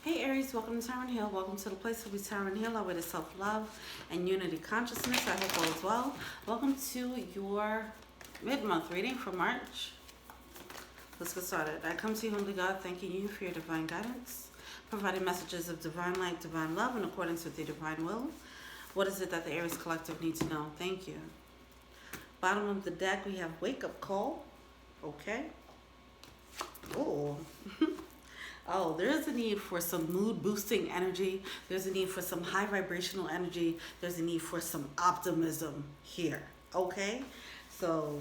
Hey Aries, welcome to Tarot and Heal. Welcome to the place where we Tarot and Heal our way to self-love and unity consciousness. I hope all is well. Welcome to your mid-month reading for March. Let's get started. I come to you, humbly God, thanking you for your divine guidance, providing messages of divine light, divine love, in accordance with your divine will. What is it that the Aries Collective needs to know? Thank you. Bottom of the deck, we have Wake Up Call. Okay. Oh. Oh, there's a need for some mood boosting energy. There's a need for some high vibrational energy. There's a need for some optimism here. Okay? So,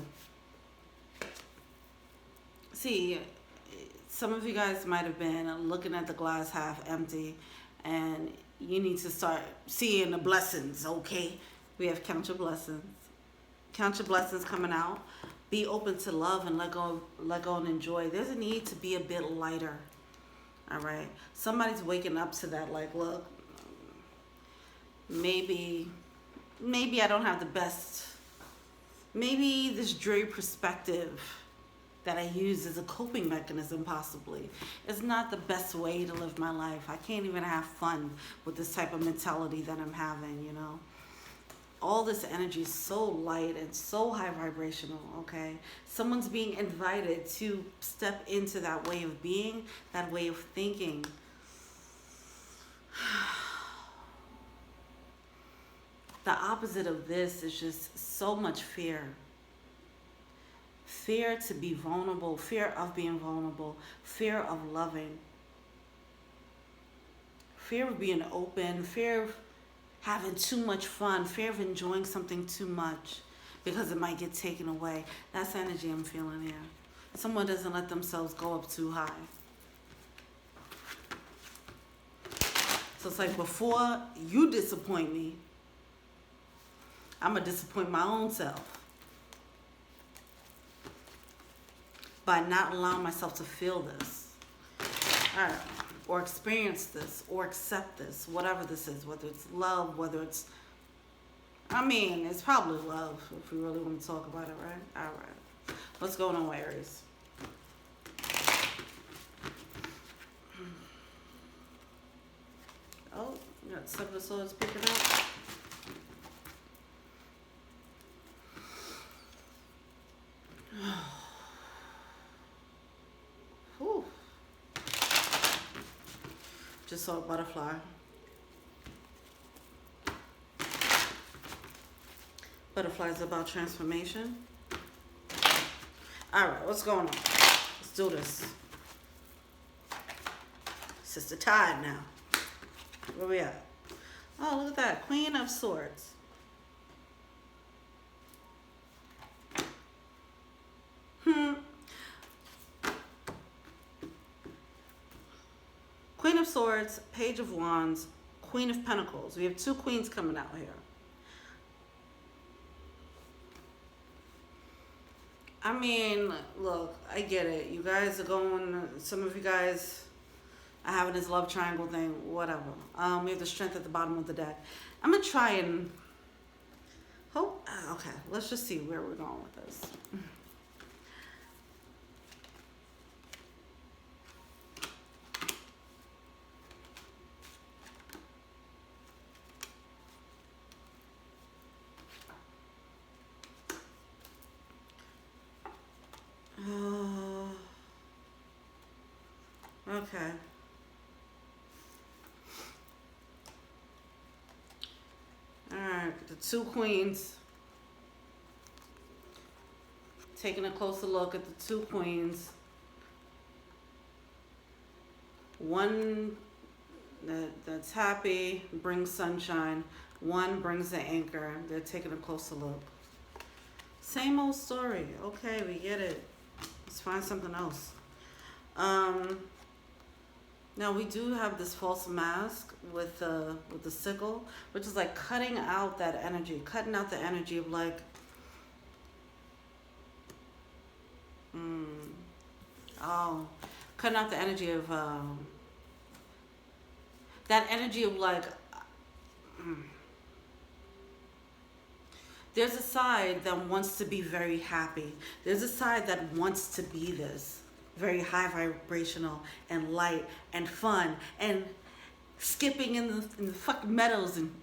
see, some of you guys might have been looking at the glass half empty and you need to start seeing the blessings, okay? We have count your blessings. Count your blessings coming out. Be open to love and let go and enjoy. There's a need to be a bit lighter. All right, somebody's waking up to that, like, look, maybe I don't have the best, maybe this dreary perspective that I use as a coping mechanism possibly is not the best way to live my life. I can't even have fun with this type of mentality that I'm having, you know. All this energy is so light and so high vibrational, okay? Someone's being invited to step into that way of being, that way of thinking. The opposite of this is just so much fear. Fear to be vulnerable, fear of being vulnerable, fear of loving, fear of being open, fear of having too much fun, fear of enjoying something too much because it might get taken away. That's the energy I'm feeling here. Someone doesn't let themselves go up too high. So it's like, before you disappoint me, I'm going to disappoint my own self by not allowing myself to feel this. All right. Or experience this, or accept this, whatever this is, whether it's love, whether it's, I mean, it's probably love, if we really want to talk about it, right? All right. What's going on, Aries? Oh, you got Seven of Swords picking up. Whew. Just saw a butterfly. Butterflies about transformation. All right, what's going on? Let's do this. Sister Tide now. Where we at? Oh, look at that. Queen of Swords. Queen of Swords, Page of Wands, Queen of Pentacles. We have two queens coming out here. I mean, look, I get it. You guys are going, some of you guys are having this love triangle thing, whatever. We have the Strength at the bottom of the deck. I'm going to try and hope. Okay, let's just see where we're going with this. Okay. All right, the two queens. Taking a closer look at the two queens. One that's happy, brings sunshine. One brings the anchor. They're taking a closer look. Same old story. Okay, we get it. Let's find something else. Now we do have this false mask with the sickle, which is like cutting out that energy, cutting out the energy of like, cutting out the energy of that energy of like, there's a side that wants to be very happy. There's a side that wants to be this. very high vibrational and light and fun and skipping in the fucking meadows, and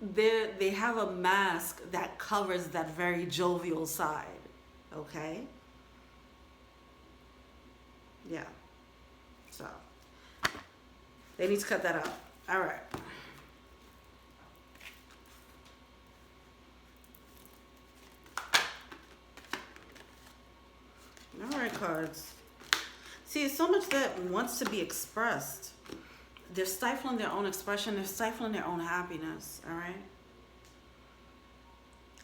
they have a mask that covers that very jovial side. Okay? Yeah. So they need to cut that out. All right. All right, cards. See, it's so much that wants to be expressed. They're stifling their own expression. They're stifling their own happiness. All right?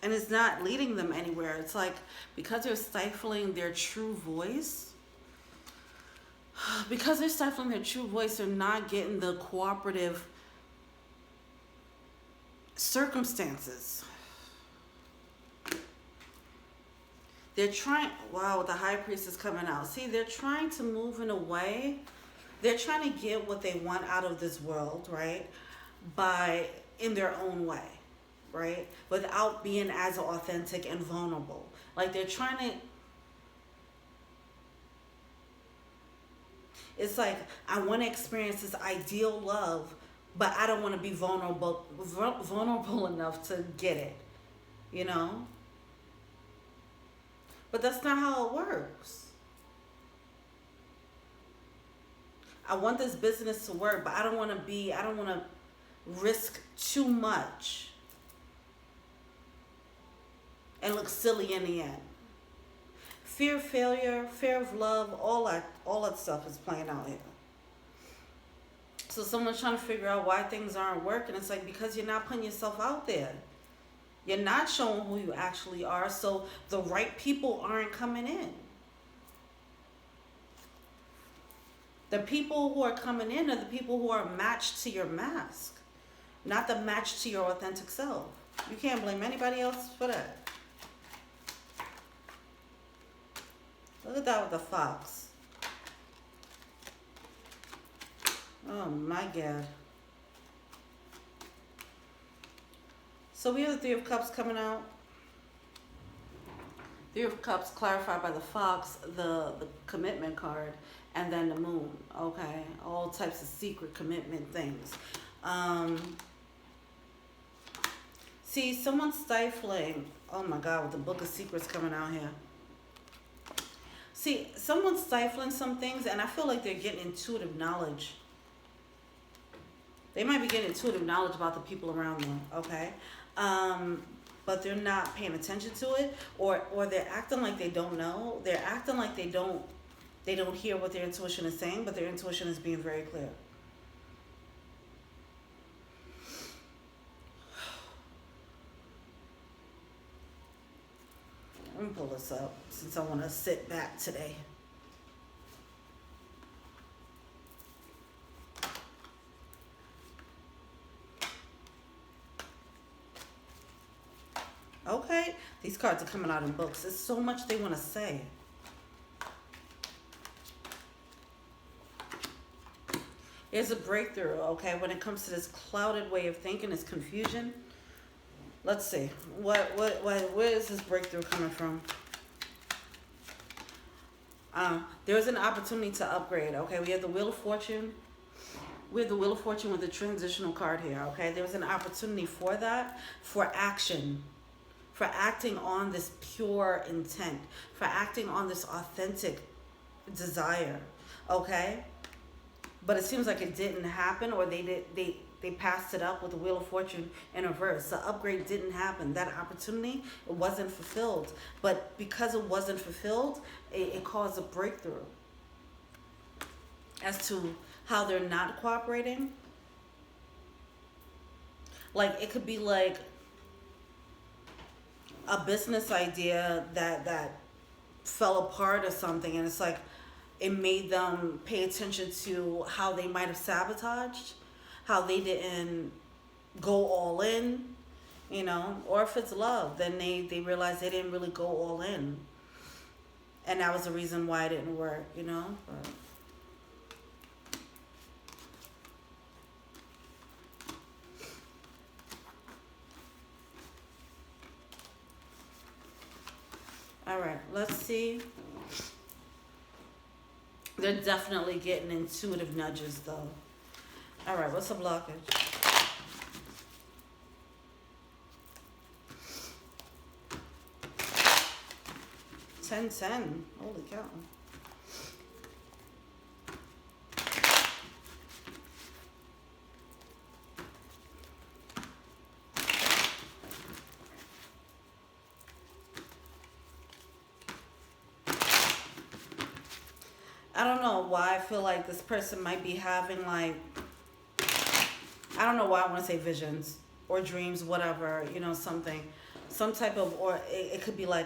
And it's not leading them anywhere. It's like, because they're stifling their true voice, they're not getting the cooperative circumstances. They're trying, wow, the high priest is coming out. See, they're trying to move in a way. They're trying to get what they want out of this world, right? In their own way, right? Without being as authentic and vulnerable. Like, they're trying to, it's like, I want to experience this ideal love, but I don't want to be vulnerable enough to get it, you know? But that's not how it works. I want this business to work, but I don't want to risk too much and look silly in the end. Fear of failure, fear of love, all that stuff is playing out here. So someone's trying to figure out why things aren't working. It's like, because you're not putting yourself out there. You're not showing who you actually are, so the right people aren't coming in. The people who are coming in are the people who are matched to your mask, not the match to your authentic self. You can't blame anybody else for that. Look at that with the fox. Oh my God. So we have the Three of Cups coming out. Three of Cups clarified by the fox, the commitment card, and then the moon. Okay, all types of secret commitment things. See, someone's stifling. Oh my God, with the Book of Secrets coming out here. See, someone's stifling some things, and I feel like they're getting intuitive knowledge. They might be getting intuitive knowledge about the people around them, okay? But they're not paying attention to it, or they're acting like they don't know. They're acting like they don't hear what their intuition is saying, but their intuition is being very clear. Let me pull this up since I want to sit back today. Okay, these cards are coming out in books. There's so much they want to say. Here's a breakthrough, okay, when it comes to this clouded way of thinking, this confusion. Let's see. Where is this breakthrough coming from? There's an opportunity to upgrade, okay? We have the Wheel of Fortune. We have the Wheel of Fortune with the transitional card here, okay? There's an opportunity for that, for action. For acting on this pure intent, for acting on this authentic desire, okay? But it seems like it didn't happen, or they passed it up with the Wheel of Fortune in reverse. The upgrade didn't happen. That opportunity, it wasn't fulfilled. But because it wasn't fulfilled, it caused a breakthrough as to how they're not cooperating. Like, it could be like a business idea that fell apart or something, and it's like it made them pay attention to how they might have sabotaged, how they didn't go all in, you know. Or if it's love, then they realize they didn't really go all in, and that was the reason why it didn't work, you know. But All right, let's see. They're definitely getting intuitive nudges, though. All right, what's the blockage? 10-10. Holy cow. I don't know why I feel like this person might be having like, I don't know why I want to say visions or dreams, whatever, you know, something, some type of, or it could be like,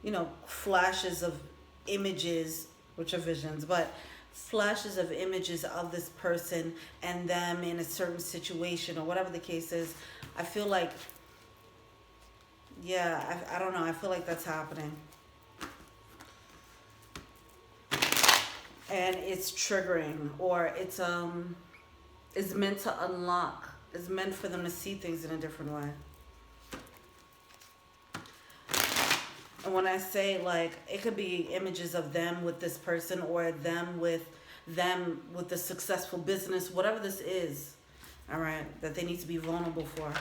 you know, flashes of images, which are visions, but flashes of images of this person and them in a certain situation or whatever the case is. I feel like, yeah, I don't know. I feel like that's happening. And it's triggering, or it's meant to unlock. It's meant for them to see things in a different way. And when I say, like, it could be images of them with this person, or them with the successful business, whatever this is, all right, that they need to be vulnerable for.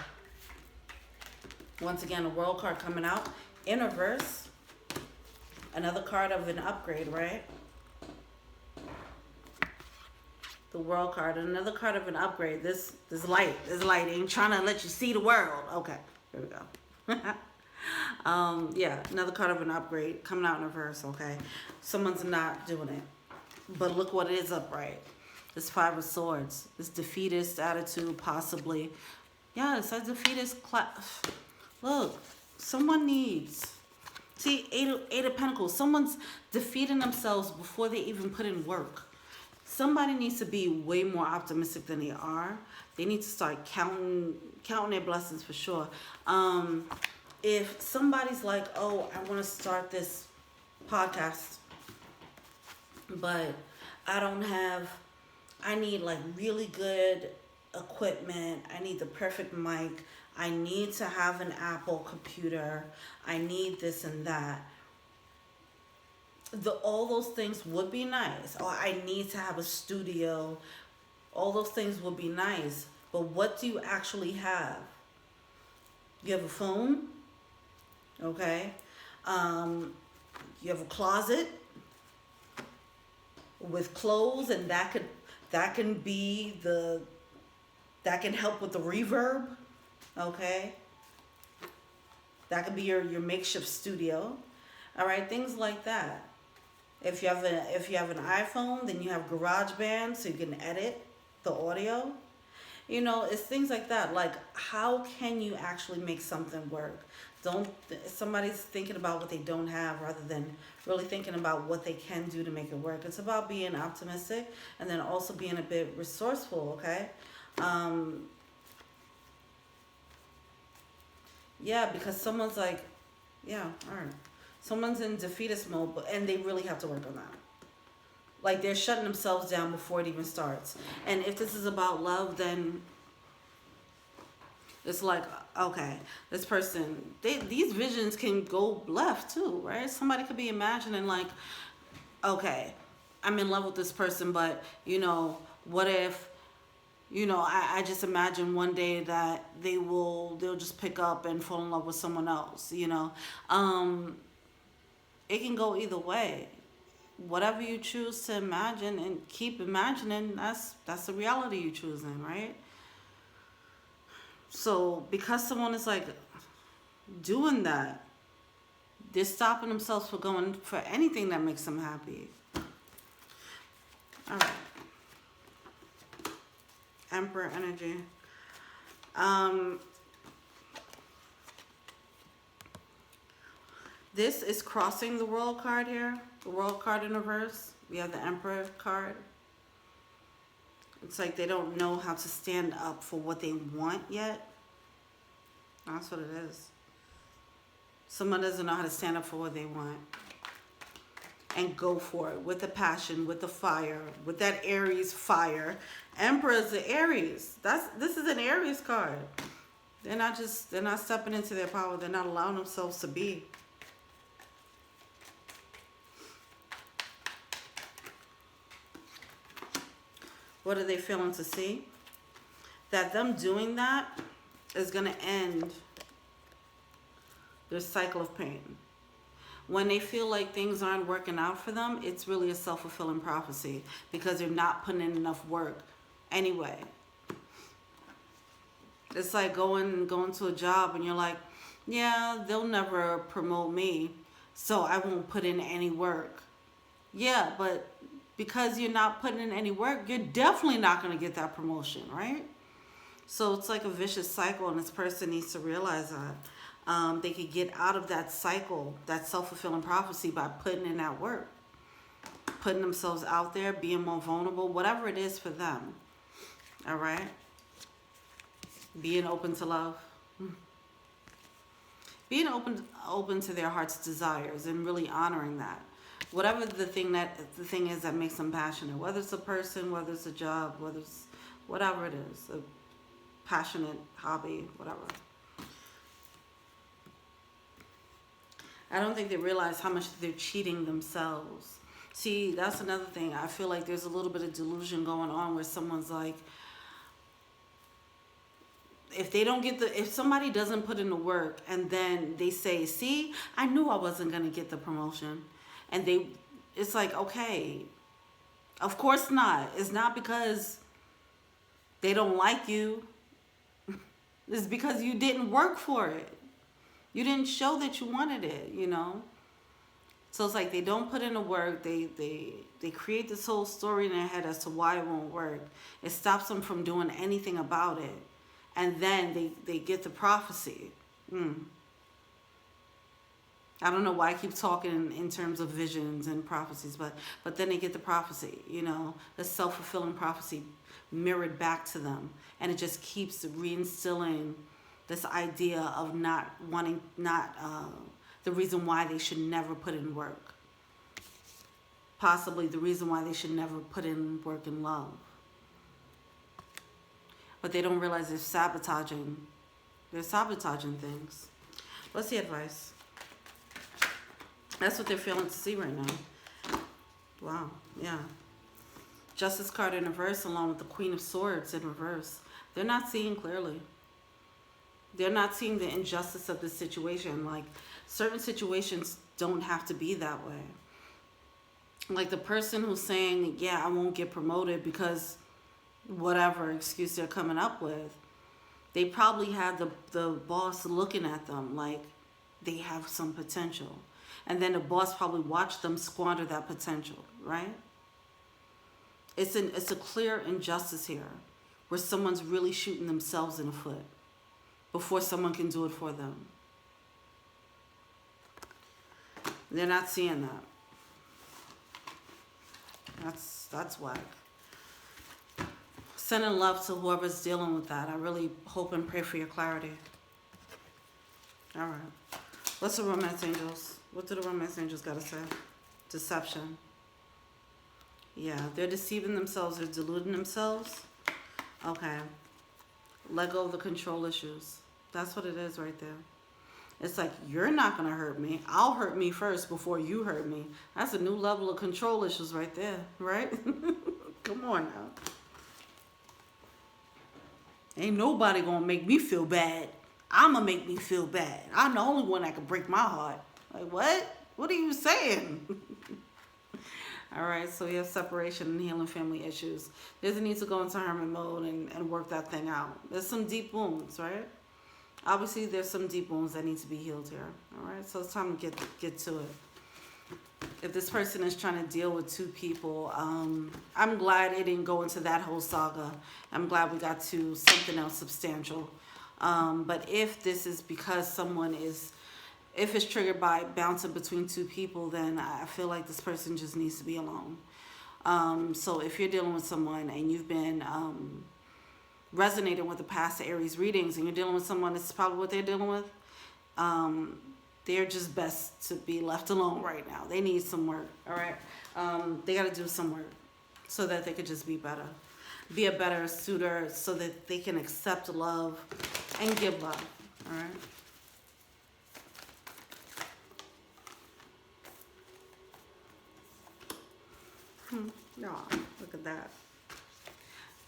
Once again, a world card coming out in reverse. Another card of an upgrade, right? The world card, another card of an upgrade. This lighting, trying to let you see the world. Okay, here we go. Yeah, another card of an upgrade coming out in reverse. Okay, someone's not doing it, but look what it is upright. This Five of Swords, this defeatist attitude, possibly. Yeah, it's a defeatist class. Look, someone needs. See, Eight of Pentacles. Someone's defeating themselves before they even put in work. Somebody needs to be way more optimistic than they are. They need to start counting their blessings for sure. If somebody's like, oh, I want to start this podcast, but I need like really good equipment. I need the perfect mic. I need to have an Apple computer. I need this and that. All those things would be nice. Or I need to have a studio. All those things would be nice. But what do you actually have? You have a phone. Okay. You have a closet with clothes, and that can help with the reverb. Okay. That could be your makeshift studio. All right, things like that. If you have an iPhone, then you have GarageBand, so you can edit the audio. You know, it's things like that. Like, how can you actually make something work? Somebody's thinking about what they don't have rather than really thinking about what they can do to make it work. It's about being optimistic and then also being a bit resourceful, okay? Yeah, because someone's like, yeah, all right. Someone's in defeatist mode, and they really have to work on that. Like, they're shutting themselves down before it even starts. And if this is about love, then it's like, okay, this person, these visions can go left too, right? Somebody could be imagining like, okay, I'm in love with this person, but, you know, what if, you know, I just imagine one day that they'll just pick up and fall in love with someone else, you know. It can go either way. Whatever you choose to imagine and keep imagining, that's the reality you're choosing, right? So because someone is like doing that, they're stopping themselves from going for anything that makes them happy. All right. Emperor energy. This is crossing the World card here. The World card in reverse. We have the Emperor card. It's like they don't know how to stand up for what they want yet. That's what it is. Someone doesn't know how to stand up for what they want. And go for it with the passion, with the fire, with that Aries fire. Emperor is the Aries. This is an Aries card. They're not stepping into their power. They're not allowing themselves to be. What are they failing to see? That them doing that is going to end their cycle of pain. When they feel like things aren't working out for them, it's really a self-fulfilling prophecy because they're not putting in enough work anyway. It's like going to a job and you're like, yeah, they'll never promote me, so I won't put in any work. Yeah, but because you're not putting in any work, you're definitely not going to get that promotion, right? So it's like a vicious cycle, and this person needs to realize that. They could get out of that cycle, that self-fulfilling prophecy, by putting in that work. Putting themselves out there, being more vulnerable, whatever it is for them. All right? Being open to love. Being open to their heart's desires and really honoring that. Whatever the thing is that makes them passionate. Whether it's a person, whether it's a job, whether it's whatever it is. A passionate hobby, whatever. I don't think they realize how much they're cheating themselves. See, that's another thing. I feel like there's a little bit of delusion going on where someone's like, if somebody doesn't put in the work and then they say, see, I knew I wasn't going to get the promotion. And it's like, okay, of course not. It's not because they don't like you. It's because you didn't work for it. You didn't show that you wanted it, you know? So it's like they don't put in the work. They create this whole story in their head as to why it won't work. It stops them from doing anything about it. And then they get the prophecy. I don't know why I keep talking in terms of visions and prophecies, but then they get the prophecy, you know, the self-fulfilling prophecy mirrored back to them. And it just keeps reinstilling this idea of the reason why they should never put in work. Possibly the reason why they should never put in work in love. But they don't realize they're sabotaging. They're sabotaging things. What's the advice? That's what they're failing to see right now. Wow, yeah. Justice card in reverse along with the Queen of Swords in reverse. They're not seeing clearly. They're not seeing the injustice of the situation. Like, certain situations don't have to be that way. Like the person who's saying, yeah, I won't get promoted because whatever excuse they're coming up with, they probably have the boss looking at them like they have some potential. And then the boss probably watched them squander that potential, right? It's a clear injustice here where someone's really shooting themselves in the foot before someone can do it for them. They're not seeing that. That's whack. Sending love to whoever's dealing with that. I really hope and pray for your clarity. All right. What's the romance angels? What do the romance angels got to say? Deception. Yeah, they're deceiving themselves. They're deluding themselves. Okay. Let go of the control issues. That's what it is right there. It's like, you're not going to hurt me. I'll hurt me first before you hurt me. That's a new level of control issues right there, right? Come on now. Ain't nobody going to make me feel bad. I'm going to make me feel bad. I'm the only one that can break my heart. Like, what? What are you saying? All right, so we have separation and healing family issues. There's a need to go into hermit mode and work that thing out. There's some deep wounds, right? Obviously, there's some deep wounds that need to be healed here. All right, so it's time to get to it. If this person is trying to deal with two people, I'm glad it didn't go into that whole saga. I'm glad we got to something else substantial. But if this is because if it's triggered by bouncing between two people, then I feel like this person just needs to be alone. So if you're dealing with someone and you've been resonating with the past Aries readings and you're dealing with someone that's probably what they're dealing with, they're just best to be left alone right now. They need some work, all right? They got to do some work so that they could just be better. Be a better suitor so that they can accept love and give love, all right? Yeah, look at that.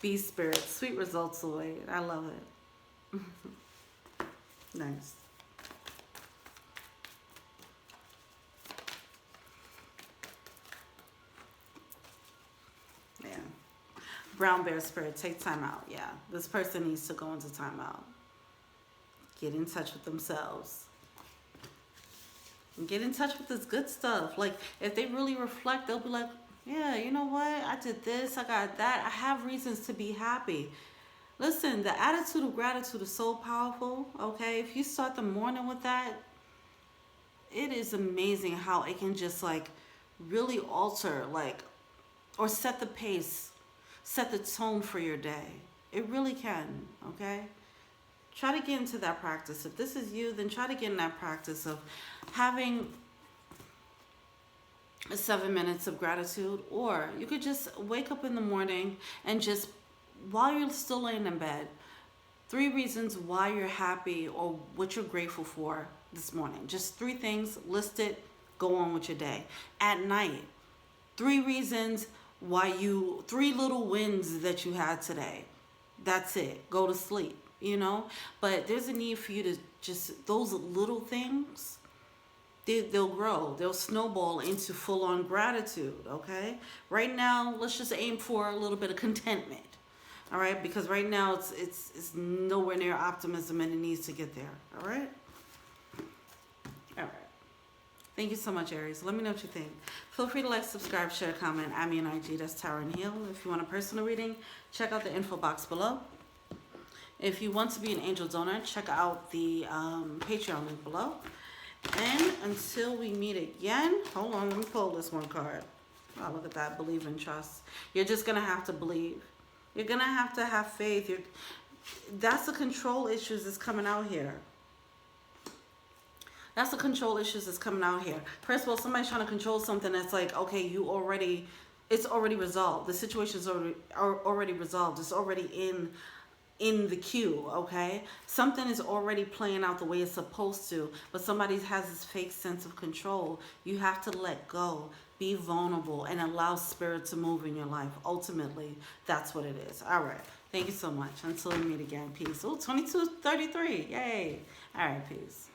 Be spirit. Sweet results await. I love it. Nice. Yeah. Brown bear spirit. Take time out. Yeah. This person needs to go into time out. Get in touch with themselves. And get in touch with this good stuff. Like, if they really reflect, they'll be like, yeah, you know what? I did this. I got that. I have reasons to be happy. Listen, the attitude of gratitude is so powerful, okay? If you start the morning with that, it is amazing how it can just, like, really alter, like, or set the pace, set the tone for your day. It really can, okay? Try to get into that practice. If this is you, then try to get in that practice of having 7 minutes of gratitude. Or you could just wake up in the morning and just, while you're still laying in bed, 3 reasons why you're happy or what you're grateful for this morning. Just 3 things, list it, go on with your day. At night, 3 reasons why 3 little wins that you had today. That's it. Go to sleep, you know? But there's a need for you to just, those little things, they'll grow. They'll snowball into full-on gratitude, okay? Right now, let's just aim for a little bit of contentment. All right, because right now it's nowhere near optimism, and it needs to get there. All right. All right. Thank you so much, Aries. Let me know what you think. Feel free to like, subscribe, share, comment. I'm me on IG. That's Tower and Heal. If you want a personal reading, check out the info box below. If you want to be an angel donor, check out the Patreon link below. And until we meet again, hold on. Let me pull this one card. Oh, look at that. Believe and trust. You're just gonna have to believe. You're going to have faith. That's the control issues that's coming out here. That's the control issues that's coming out here. First of all, somebody's trying to control something that's like, okay, it's already resolved. The situation's already resolved. It's already in the queue, okay? Something is already playing out the way it's supposed to, but somebody has this fake sense of control. You have to let go. Be vulnerable and allow spirit to move in your life. Ultimately, that's what it is. All right. Thank you so much. Until we meet again. Peace. Oh, 22:33. Yay. All right. Peace.